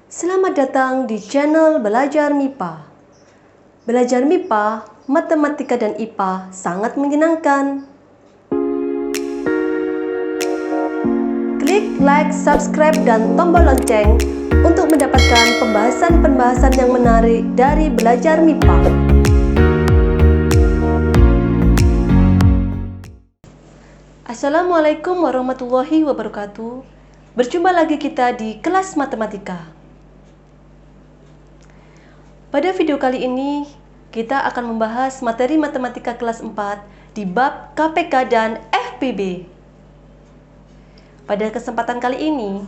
Selamat datang di channel Belajar MIPA. Belajar MIPA, matematika dan IPA sangat menyenangkan. Klik like, subscribe, dan tombol lonceng untuk mendapatkan pembahasan-pembahasan yang menarik dari Belajar MIPA. Assalamualaikum warahmatullahi wabarakatuh. Berjumpa lagi kita di kelas matematika. Pada video kali ini, kita akan membahas materi matematika kelas 4 di bab KPK dan FPB. Pada kesempatan kali ini,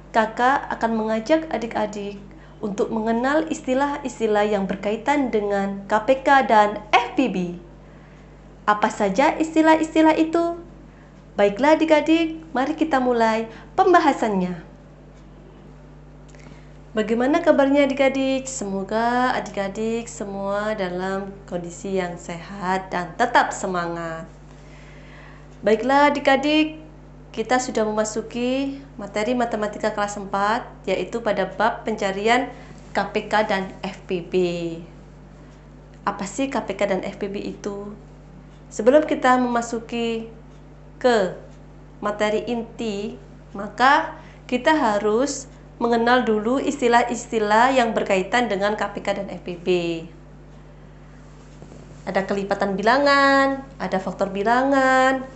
kakak akan mengajak adik-adik untuk mengenal istilah-istilah yang berkaitan dengan KPK dan FPB. Apa saja istilah-istilah itu? Baiklah adik-adik, mari kita mulai pembahasannya. Bagaimana kabarnya adik-adik? Semoga adik-adik semua dalam kondisi yang sehat dan tetap semangat. Baiklah adik-adik, kita sudah memasuki materi matematika kelas 4, yaitu pada bab pencarian KPK dan FPB. Apa sih KPK dan FPB itu? Sebelum kita memasuki ke materi inti, maka kita harus mengenal dulu istilah-istilah yang berkaitan dengan KPK dan FPB. Ada kelipatan bilangan, ada faktor bilangan,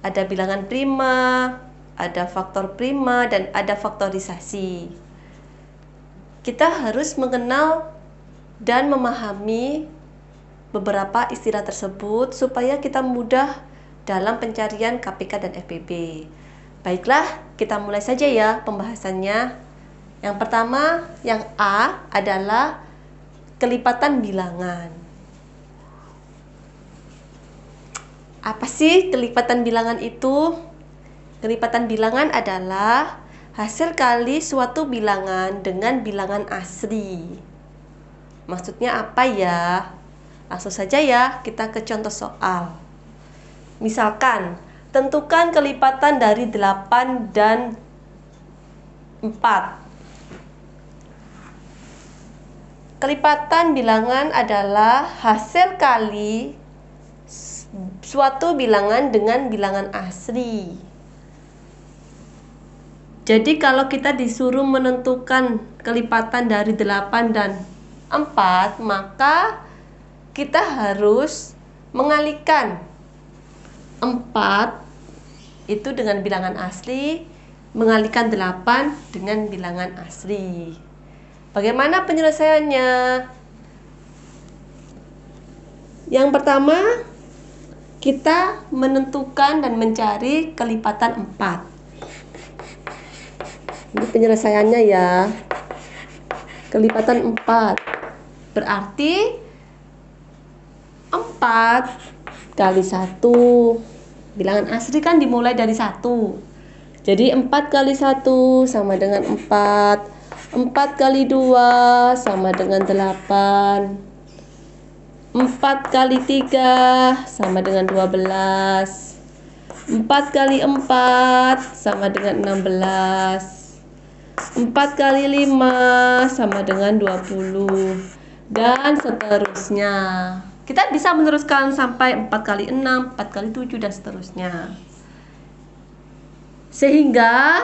ada bilangan prima, ada faktor prima, dan ada faktorisasi. Kita harus mengenal dan memahami beberapa istilah tersebut supaya kita mudah dalam pencarian KPK dan FPB. Baiklah, kita mulai saja ya pembahasannya. Yang pertama, yang A adalah kelipatan bilangan. Apa sih kelipatan bilangan itu? Kelipatan bilangan adalah hasil kali suatu bilangan dengan bilangan asli. Maksudnya apa ya? Langsung saja ya, kita ke contoh soal. Misalkan, tentukan kelipatan dari 8 dan 4. Kelipatan bilangan adalah hasil kali suatu bilangan dengan bilangan asli. Jadi kalau kita disuruh menentukan kelipatan dari 8 dan 4, maka kita harus mengalihkan 4 itu dengan bilangan asli, mengalihkan 8 dengan bilangan asli. Bagaimana penyelesaiannya? Yang pertama, kita menentukan dan mencari kelipatan 4. Ini penyelesaiannya ya. Kelipatan 4 berarti 4 kali 1. Bilangan asli kan dimulai dari 1. Jadi 4 kali 1 sama dengan 4. 4 kali 2 sama dengan 8. 4 kali 3 sama dengan 12. 4 kali 4 sama dengan 16. 4 kali 5 sama dengan 20. Dan seterusnya. Kita bisa meneruskan sampai 4 kali 6, 4 kali 7, dan seterusnya. Sehingga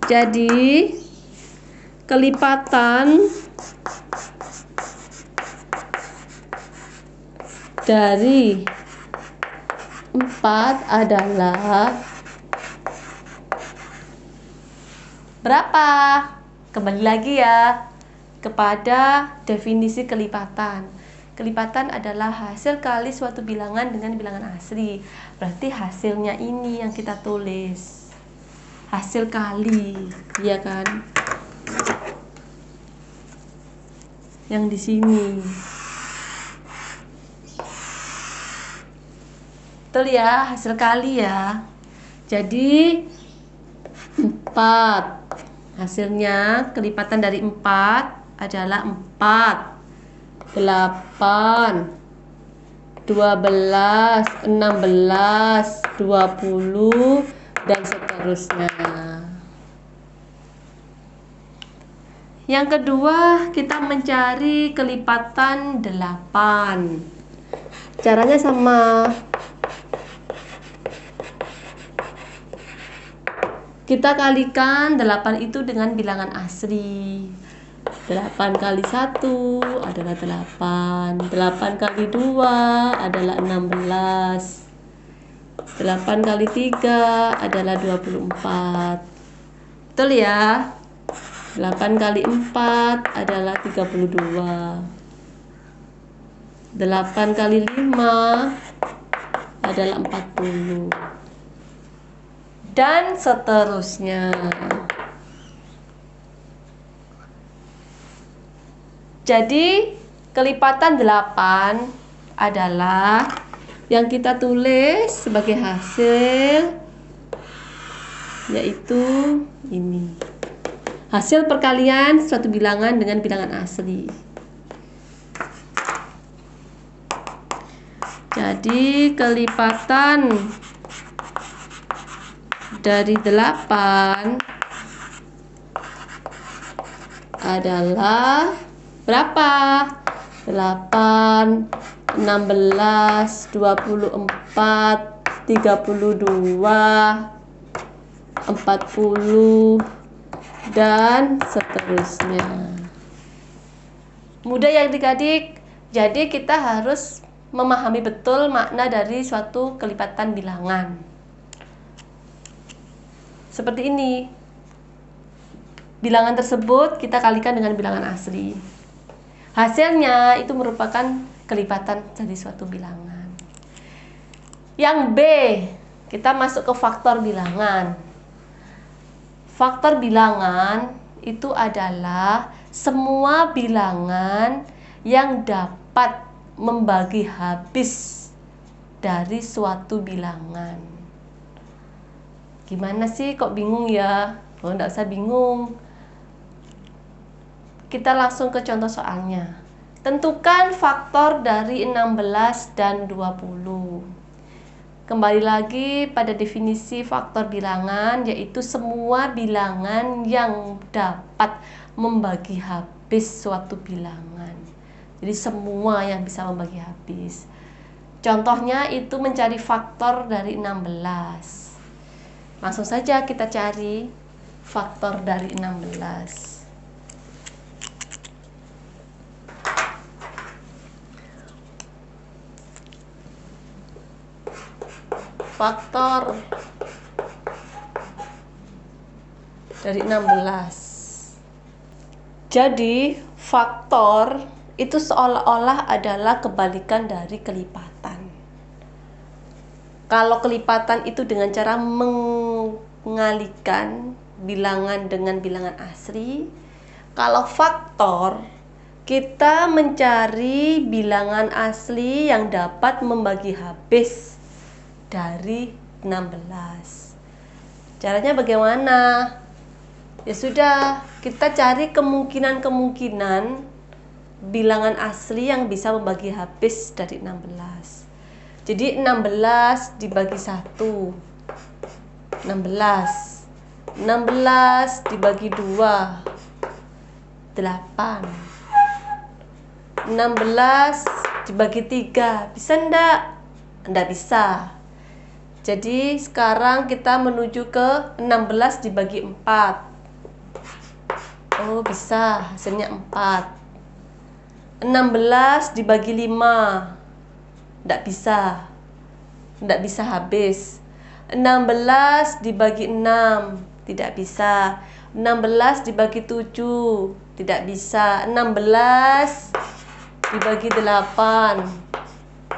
jadi kelipatan dari 4 adalah berapa? Kembali lagi ya kepada definisi kelipatan. Kelipatan adalah hasil kali suatu bilangan dengan bilangan asli. Berarti hasilnya ini yang kita tulis. Hasil kali, ya kan? Yang di sini. Betul ya, hasil kali ya. Jadi 4. Hasilnya kelipatan dari 4 adalah 4. 8, 12, 16, 20, dan seterusnya. Yang kedua, kita mencari kelipatan 8. Caranya sama. Kita kalikan 8 itu dengan bilangan asli. 8 kali 1 adalah 8. 8 kali 2 adalah 16. 8 kali 3 adalah 24. Betul ya? 8 kali 4 adalah 32. 8 kali 5 adalah 40. Dan seterusnya. Jadi, kelipatan 8 adalah yang kita tulis sebagai hasil, yaitu ini. Hasil perkalian suatu bilangan dengan bilangan asli. Jadi kelipatan dari 8 adalah berapa? 8, 16, 24, 32, 40, dan seterusnya. Mudah ya adik-adik. Jadi kita harus memahami betul makna dari suatu kelipatan bilangan. Seperti ini. Bilangan tersebut kita kalikan dengan bilangan asli. Hasilnya itu merupakan kelipatan dari suatu bilangan. Yang B, kita masuk ke faktor bilangan. Faktor bilangan itu adalah semua bilangan yang dapat membagi habis dari suatu bilangan. Gimana sih, kok bingung ya? Oh, enggak usah bingung. Kita langsung ke contoh soalnya. Tentukan faktor dari 16 dan 20. Kembali lagi pada definisi faktor bilangan, yaitu semua bilangan yang dapat membagi habis suatu bilangan. Jadi semua yang bisa membagi habis. Contohnya itu mencari faktor dari 16. Langsung saja kita cari faktor dari 16. Faktor dari 16. Jadi faktor itu seolah-olah adalah kebalikan dari kelipatan. Kalau kelipatan itu dengan cara mengalihkan bilangan dengan bilangan asli. Kalau faktor, kita mencari bilangan asli yang dapat membagi habis dari 16. Caranya bagaimana? Ya sudah, kita cari kemungkinan-kemungkinan bilangan asli yang bisa membagi habis dari 16. Jadi 16 dibagi 1, 16. 16 dibagi 2, 8. 16 dibagi 3, bisa enggak? Enggak bisa. Jadi sekarang kita menuju ke 16 dibagi 4. Oh, bisa, hasilnya 4. 16 dibagi 5. Enggak bisa. Enggak bisa habis. 16 dibagi 6. Tidak bisa. 16 dibagi 7. Tidak bisa. 16 dibagi 8.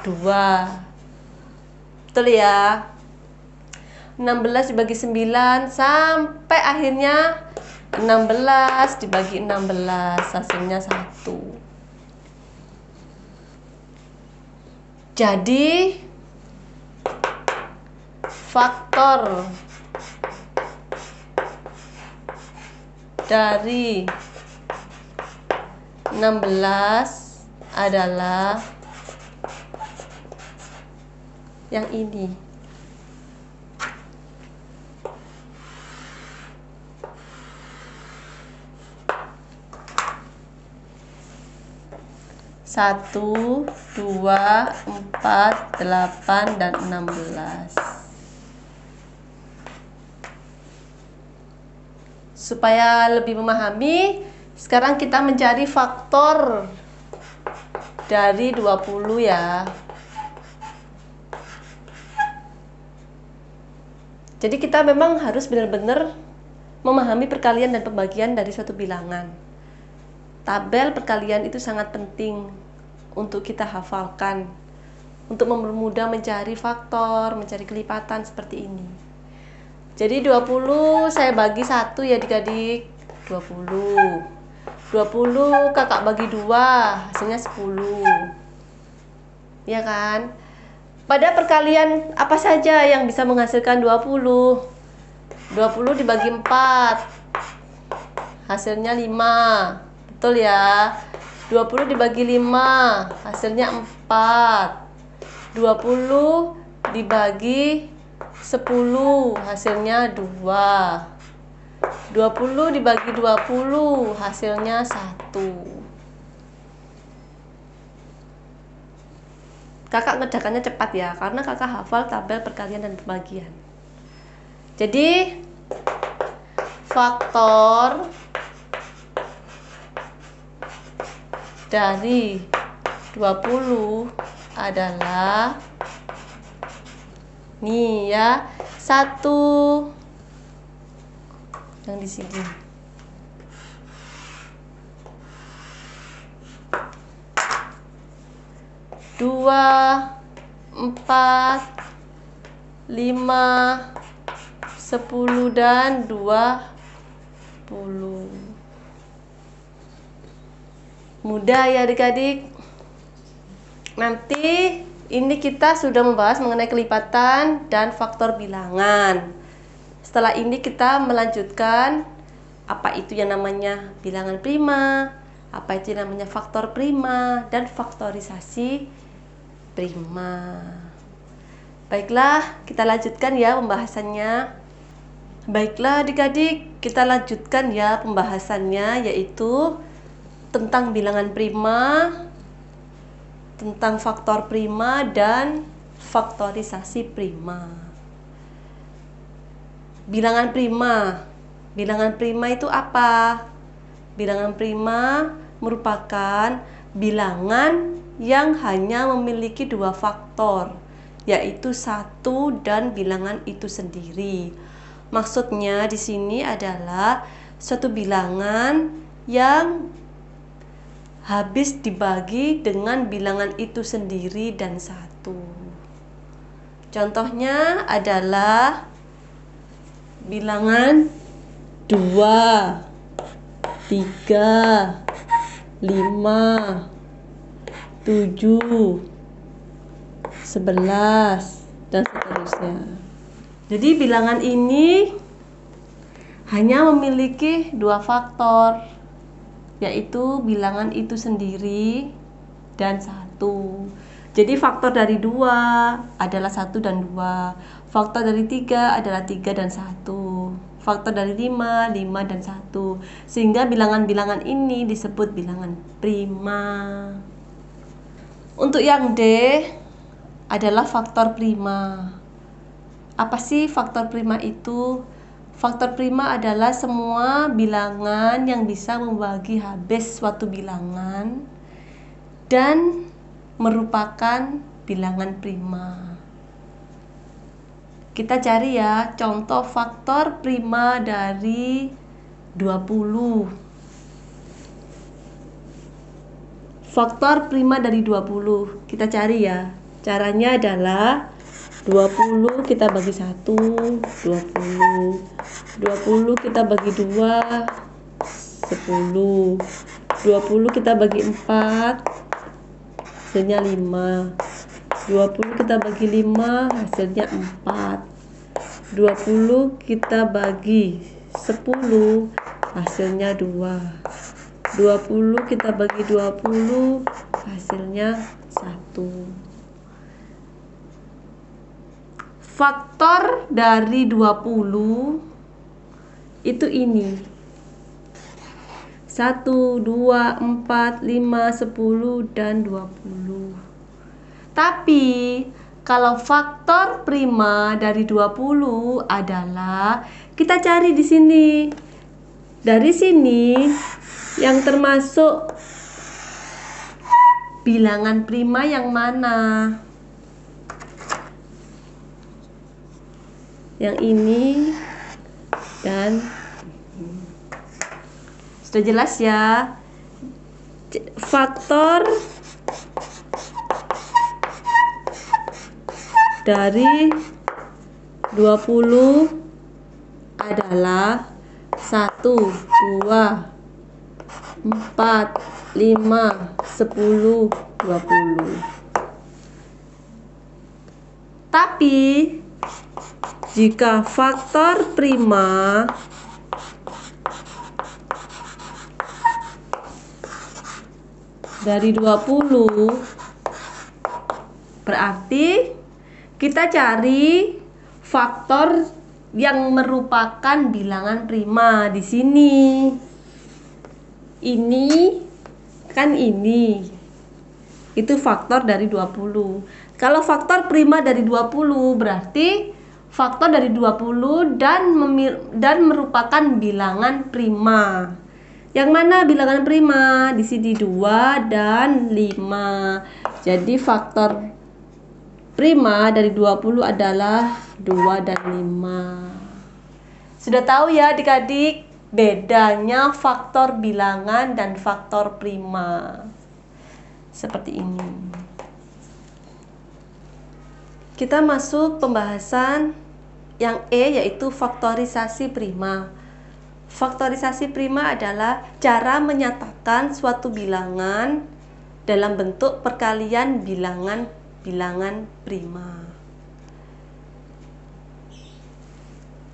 2. Betul ya? 16 dibagi 9 sampai akhirnya 16 dibagi 16, hasilnya 1. Jadi faktor dari 16 adalah yang ini. 1, 2, 4, 8, dan 16. Supaya lebih memahami, sekarang kita mencari faktor dari 20 ya. Jadi kita memang harus benar-benar memahami perkalian dan pembagian dari suatu bilangan. Tabel perkalian itu sangat penting untuk kita hafalkan, untuk mempermudah mencari faktor, mencari kelipatan seperti ini. Jadi 20 saya bagi 1 ya adik-adik. 20 kakak bagi 2, hasilnya 10. Ya kan? Pada perkalian apa saja yang bisa menghasilkan 20? 20 dibagi 4, hasilnya 5. Betul ya? 20 dibagi 5, hasilnya 4. 20 dibagi 10, hasilnya 2. 20 dibagi 20, hasilnya 1. Kakak ngerjakannya cepat ya, karena kakak hafal tabel perkalian dan pembagian. Jadi faktor dari 20 adalah nih ya, 1 yang di sini. 2, 4, 5, 10, dan 20. Mudah ya adik-adik. Nanti ini kita sudah membahas mengenai kelipatan dan faktor bilangan. Setelah ini kita melanjutkan apa itu yang namanya bilangan prima, apa itu yang namanya faktor prima, dan faktorisasi prima. Baiklah, kita lanjutkan ya pembahasannya. Baiklah adik-adik, kita lanjutkan ya pembahasannya, yaitu tentang bilangan prima, tentang faktor prima, dan faktorisasi prima. Bilangan prima. Bilangan prima itu apa? Bilangan prima merupakan bilangan yang hanya memiliki 2 faktor, yaitu 1 dan bilangan itu sendiri. Maksudnya di sini adalah suatu bilangan yang habis dibagi dengan bilangan itu sendiri dan 1. Contohnya adalah bilangan 2, 3, 5, 7, 11, dan seterusnya. Jadi bilangan ini hanya memiliki 2 faktor, yaitu bilangan itu sendiri dan 1. Jadi faktor dari 2 adalah 1 dan 2. Faktor dari 3 adalah 3 dan 1. Faktor dari 5, 5 dan 1. Sehingga bilangan-bilangan ini disebut bilangan prima. Untuk yang D adalah faktor prima. Apa sih faktor prima itu? Faktor prima adalah semua bilangan yang bisa membagi habis suatu bilangan dan merupakan bilangan prima. Kita cari ya contoh faktor prima dari 20. Faktor prima dari 20 kita cari ya. Caranya adalah 20 kita bagi 1, 20. 20 kita bagi 2, 10. 20 kita bagi 4, hasilnya 5. 20 kita bagi 5, hasilnya 4. 20 kita bagi 10, hasilnya 2. 20 kita bagi 20, hasilnya 1. Faktor dari 20 itu ini. 1, 2, 4, 5, 10, dan 20. Tapi kalau faktor prima dari 20 adalah, kita cari di sini. Dari sini yang termasuk bilangan prima yang mana? Yang ini dan sudah jelas ya. Faktor dari 20 adalah 1, 2, 4, 5, 10, 20. Tapi jika faktor prima dari 20, berarti kita cari faktor yang merupakan bilangan prima di sini. Ini kan ini. Itu faktor dari 20. Kalau faktor prima dari 20 berarti faktor dari 20 dan merupakan bilangan prima. Yang mana bilangan prima? Di sini 2 dan 5. Jadi faktor prima dari 20 adalah 2 dan 5. Sudah tahu ya adik-adik bedanya faktor bilangan dan faktor prima. Seperti ini. Kita masuk pembahasan yang E, yaitu faktorisasi prima. Faktorisasi prima adalah cara menyatakan suatu bilangan dalam bentuk perkalian bilangan prima.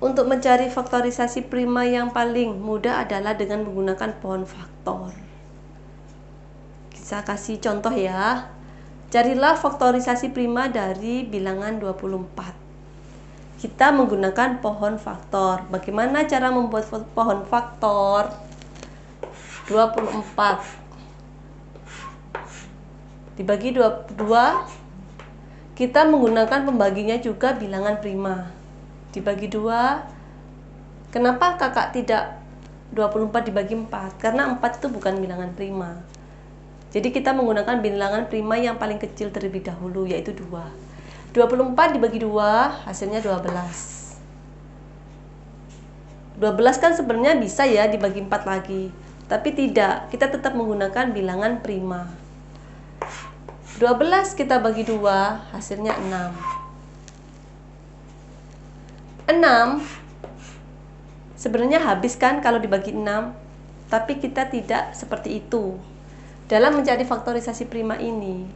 Untuk mencari faktorisasi prima yang paling mudah adalah dengan menggunakan pohon faktor. Kita kasih contoh ya. Carilah faktorisasi prima dari bilangan 24. Kita menggunakan pohon faktor. Bagaimana cara membuat pohon faktor? 24 dibagi 22. Kita menggunakan pembaginya juga bilangan prima. Dibagi 2. Kenapa kakak tidak 24 dibagi 4? Karena 4 itu bukan bilangan prima. Jadi kita menggunakan bilangan prima yang paling kecil terlebih dahulu, yaitu 2. 24 dibagi 2 hasilnya 12. 12 kan sebenarnya bisa ya dibagi 4 lagi, tapi tidak, kita tetap menggunakan bilangan prima. 12 kita bagi 2 hasilnya 6. 6 sebenarnya habis kan kalau dibagi 6, tapi kita tidak seperti itu. Dalam mencari faktorisasi prima ini,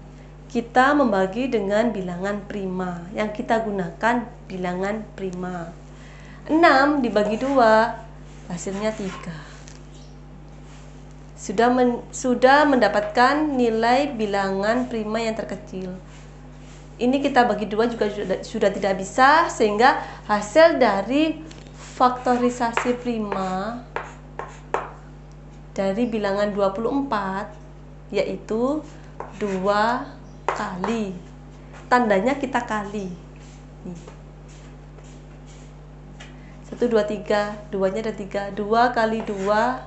kita membagi dengan bilangan prima. Yang kita gunakan bilangan prima. 6 dibagi 2 hasilnya 3. Sudah mendapatkan nilai bilangan prima yang terkecil. Ini kita bagi 2 juga sudah tidak bisa, sehingga hasil dari faktorisasi prima dari bilangan 24 yaitu 2 kali, tandanya kita kali. Nih. 1, 2, 3, 2-nya ada 3. 2 kali 2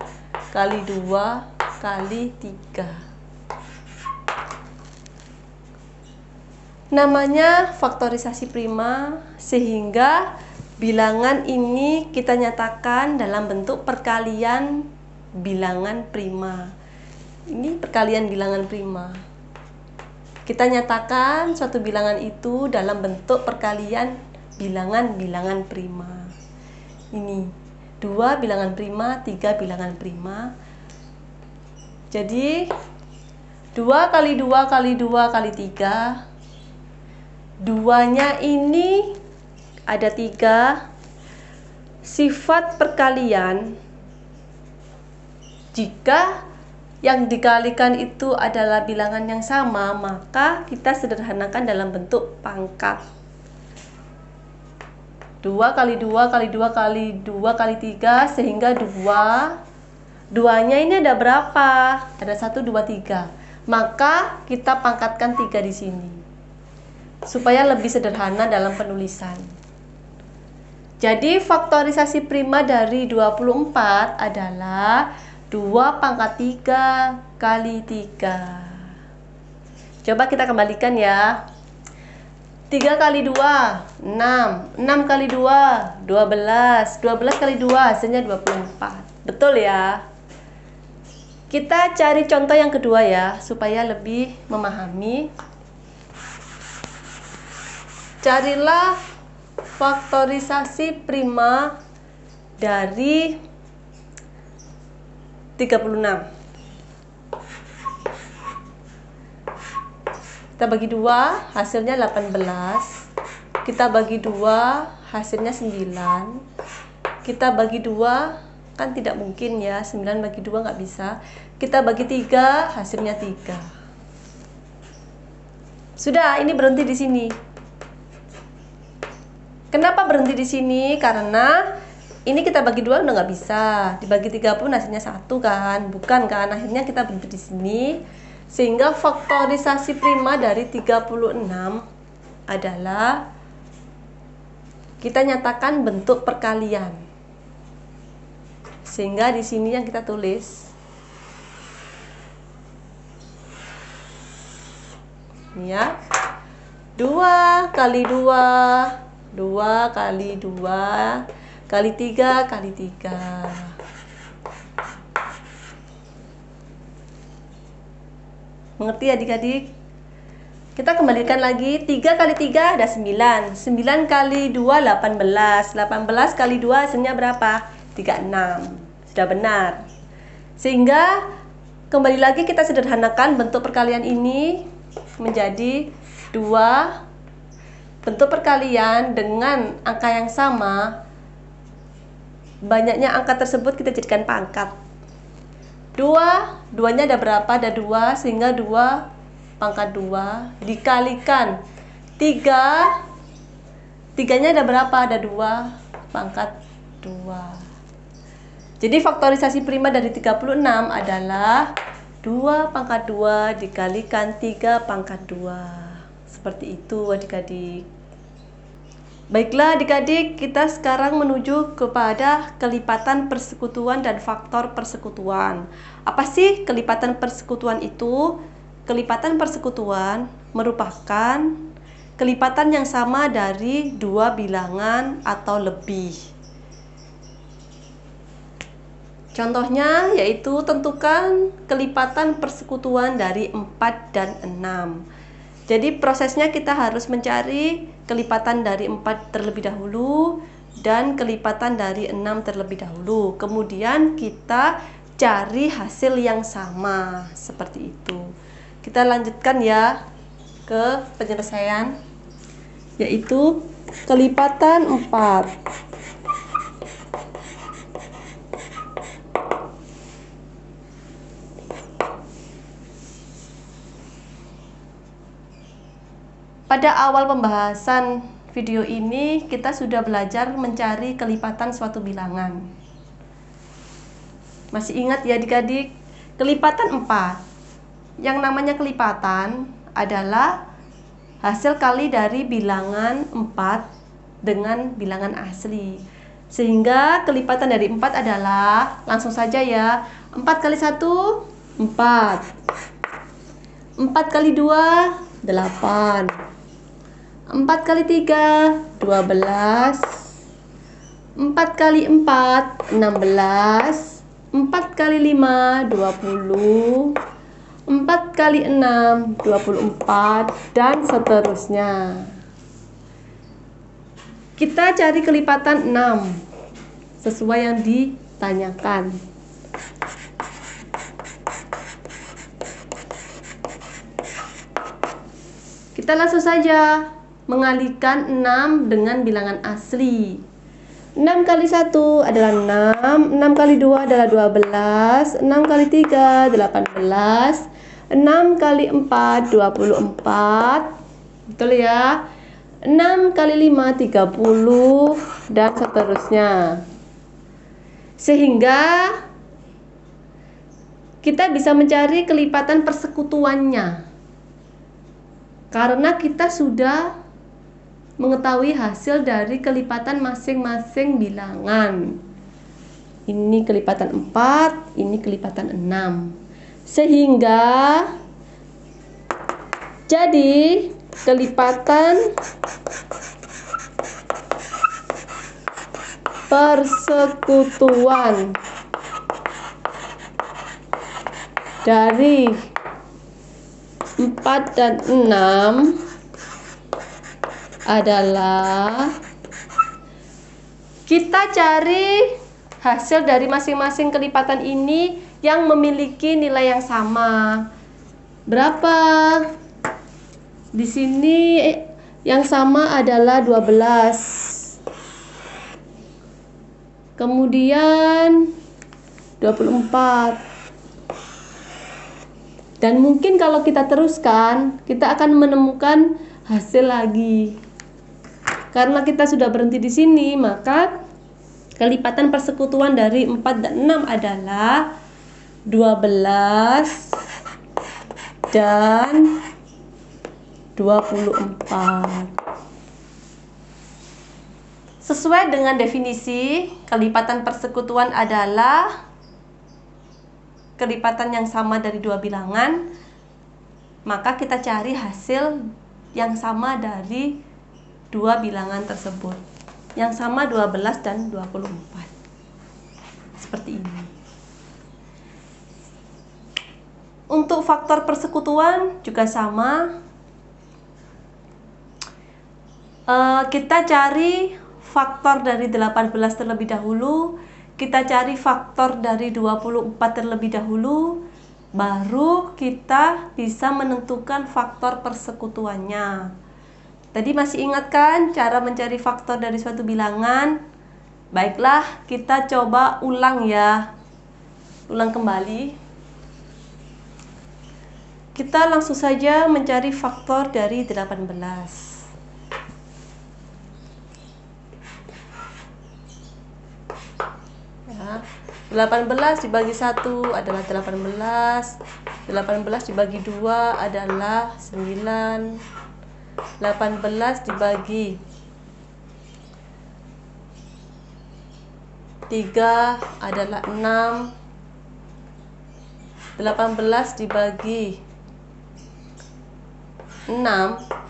kali 2 kali 3. Namanya faktorisasi prima, sehingga bilangan ini kita nyatakan dalam bentuk perkalian bilangan prima. Ini perkalian bilangan prima. Kita nyatakan suatu bilangan itu dalam bentuk perkalian bilangan prima. Ini 2 bilangan prima, 3 bilangan prima. Jadi 2 kali 2 kali 2 kali 3. 2-nya ini ada 3. Sifat perkalian, jika yang dikalikan itu adalah bilangan yang sama, maka kita sederhanakan dalam bentuk pangkat. 2 kali 2 kali 2 kali 2 kali 3, sehingga 2 2-nya ini ada berapa? Ada 1, 2, 3. Maka kita pangkatkan 3 di sini. Supaya lebih sederhana dalam penulisan. Jadi faktorisasi prima dari 24 adalah 2 pangkat 3 kali 3. Coba kita kembalikan ya. 3 kali 2, 6. 6 kali 2, 12. 12 kali 2 hasilnya 24. Betul ya? Kita cari contoh yang kedua ya, supaya lebih memahami. Carilah faktorisasi prima dari 36. Kita bagi 2, hasilnya 18. Kita bagi 2, hasilnya 9. Kita bagi 2, kan tidak mungkin ya, 9 bagi 2 nggak bisa. Kita bagi 3, hasilnya 3. Sudah, ini berhenti di sini. Kenapa berhenti di sini? Karena ini kita bagi 2 udah nggak bisa. Dibagi 3 pun hasilnya 1 kan? Bukan kan? Akhirnya kita berhenti di sini. Sehingga faktorisasi prima dari 36 adalah kita nyatakan bentuk perkalian. Sehingga di sini yang kita tulis. Ini ya. 2 kali 2, 2 kali 2 kali 3 kali 3. Mengerti adik-adik? Kita kembalikan lagi. 3 kali 3 ada 9. 9 kali 2 18. 18 kali 2 hasilnya berapa? 36. Sudah benar. Sehingga kembali lagi kita sederhanakan bentuk perkalian ini menjadi 2 bentuk perkalian dengan angka yang sama. Banyaknya angka tersebut kita jadikan pangkat. 2, 2-nya ada berapa? Ada 2, sehingga 2 pangkat 2 dikalikan 3. 3-nya ada berapa? Ada 2 pangkat 2. Jadi faktorisasi prima dari 36 adalah 2 pangkat 2 dikalikan 3 pangkat 2. Seperti itu adik-adik. Baiklah adik-adik, kita sekarang menuju kepada kelipatan persekutuan dan faktor persekutuan. Apa sih kelipatan persekutuan itu? Kelipatan persekutuan merupakan kelipatan yang sama dari 2 bilangan atau lebih. Contohnya yaitu tentukan kelipatan persekutuan dari 4 dan 6. Jadi prosesnya kita harus mencari kelipatan dari 4 terlebih dahulu dan kelipatan dari 6 terlebih dahulu. Kemudian kita cari hasil yang sama, seperti itu. Kita lanjutkan ya ke penyelesaian, yaitu kelipatan 4. Pada awal pembahasan video ini, kita sudah belajar mencari kelipatan suatu bilangan. Masih ingat ya adik-adik? Kelipatan 4. Yang namanya kelipatan adalah hasil kali dari bilangan 4 dengan bilangan asli. Sehingga kelipatan dari 4 adalah, langsung saja ya, 4 kali 1, 4. 4 kali 2, 8. 4 kali 3, 12. 4 kali 4, 16. 4 kali 5, 20. 4 kali 6, 24. Dan seterusnya. Kita cari kelipatan 6 sesuai yang ditanyakan. Kita langsung saja mengalihkan 6 dengan bilangan asli. 6 kali 1 adalah 6, 6 kali 2 adalah 12, 6 kali 3, 18, 6 kali 4, 24, betul ya? 6 kali 5, 30, dan seterusnya. Sehingga kita bisa mencari kelipatan persekutuannya. Karena kita sudah mengetahui hasil dari kelipatan masing-masing bilangan. Ini kelipatan 4, ini kelipatan 6. Sehingga jadi kelipatan persekutuan dari 4 dan 6 adalah, kita cari hasil dari masing-masing kelipatan ini yang memiliki nilai yang sama. Berapa? Di sini yang sama adalah 12. Kemudian 24. Dan mungkin kalau kita teruskan, kita akan menemukan hasil lagi. Karena kita sudah berhenti di sini, maka kelipatan persekutuan dari 4 dan 6 adalah 12 dan 24. Sesuai dengan definisi, kelipatan persekutuan adalah kelipatan yang sama dari dua bilangan, maka kita cari hasil yang sama dari dua bilangan tersebut. Yang sama 12 dan 24. Seperti ini. Untuk faktor persekutuan juga sama. Kita cari faktor dari 18 terlebih dahulu, kita cari faktor dari 24 terlebih dahulu, baru kita bisa menentukan faktor persekutuannya. Tadi masih ingat kan cara mencari faktor dari suatu bilangan? Baiklah, kita coba ulang ya. Ulang kembali. Kita langsung saja mencari faktor dari 18. Ya, 18 dibagi 1 adalah 18. 18 dibagi 2 adalah 9. 18 dibagi 3 adalah 6. 18 dibagi 6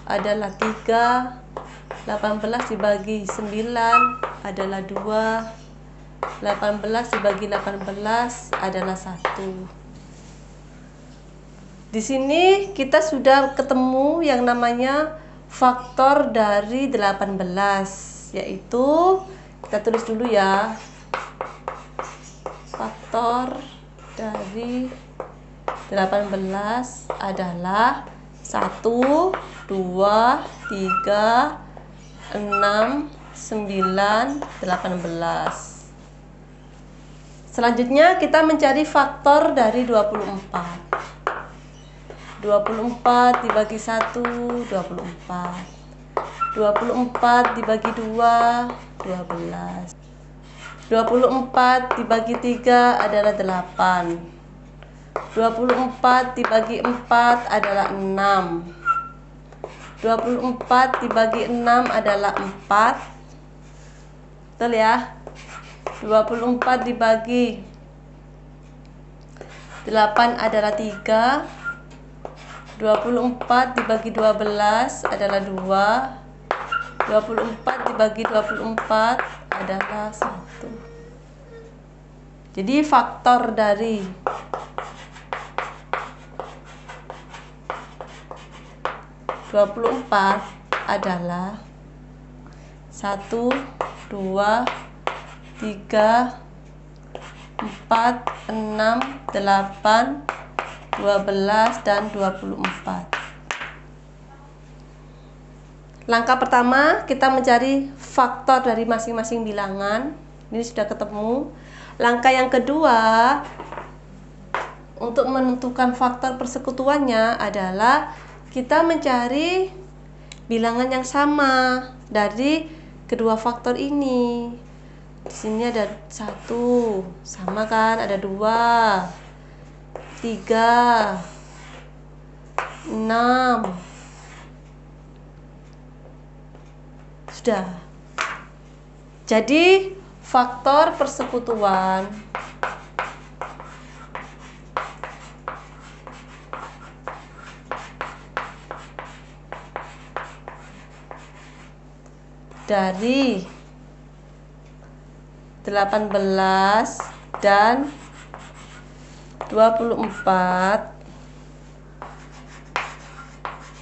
adalah 3. 18 dibagi 9 adalah 2. 18 dibagi 18 adalah 1. Di sini kita sudah ketemu yang namanya faktor dari 18, yaitu kita tulis dulu ya. Faktor dari 18 adalah 1, 2, 3, 6, 9, 18. Selanjutnya kita mencari faktor dari 24. 24 dibagi 1, 24. 24 dibagi 2, 12. 24 dibagi 3 adalah 8. 24 dibagi 4 adalah 6. 24 dibagi 6 adalah 4. Betul ya? 24 dibagi 8 adalah 3. 24 dibagi 12 adalah 2. 24 dibagi 24 adalah 1. Jadi faktor dari 24 adalah 1, 2, 3, 4, 6, 8, 12 dan 24. Langkah pertama, kita mencari faktor dari masing-masing bilangan. Ini sudah ketemu. Langkah yang kedua, untuk menentukan faktor persekutuannya adalah kita mencari bilangan yang sama dari kedua faktor ini. Di sini ada 1, sama kan? Ada 2. 3, 6. Sudah. Jadi faktor persekutuan dari 18 dan 24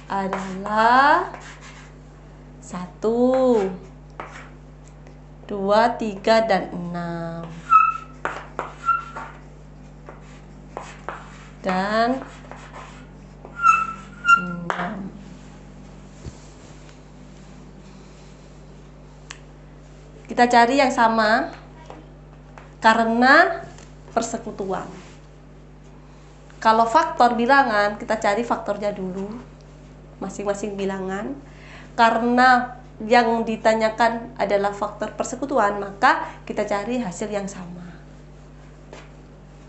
adalah 1, 2, 3, dan 6. Dan 6. Kita cari yang sama karena persekutuan. Kalau faktor bilangan, kita cari faktornya dulu, masing-masing bilangan. Karena yang ditanyakan adalah faktor persekutuan, maka kita cari hasil yang sama.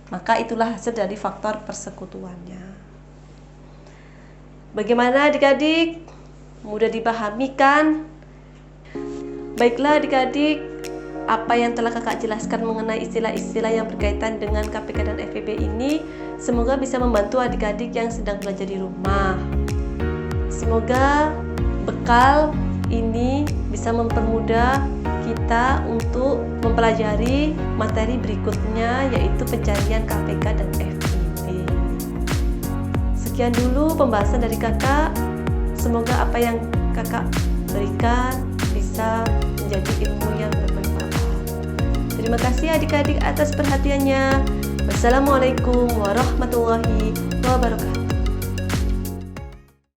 Maka itulah hasil dari faktor persekutuannya. Bagaimana adik-adik? Mudah dipahami kan? Baiklah adik-adik, apa yang telah kakak jelaskan mengenai istilah-istilah yang berkaitan dengan KPK dan FEB ini semoga bisa membantu adik-adik yang sedang belajar di rumah. Semoga bekal ini bisa mempermudah kita untuk mempelajari materi berikutnya, yaitu pencarian KPK dan FEB. Sekian dulu pembahasan dari kakak. Semoga apa yang kakak berikan bisa menjadi ilmu yang bermanfaat. Terima kasih adik-adik atas perhatiannya. Wassalamualaikum warahmatullahi wabarakatuh.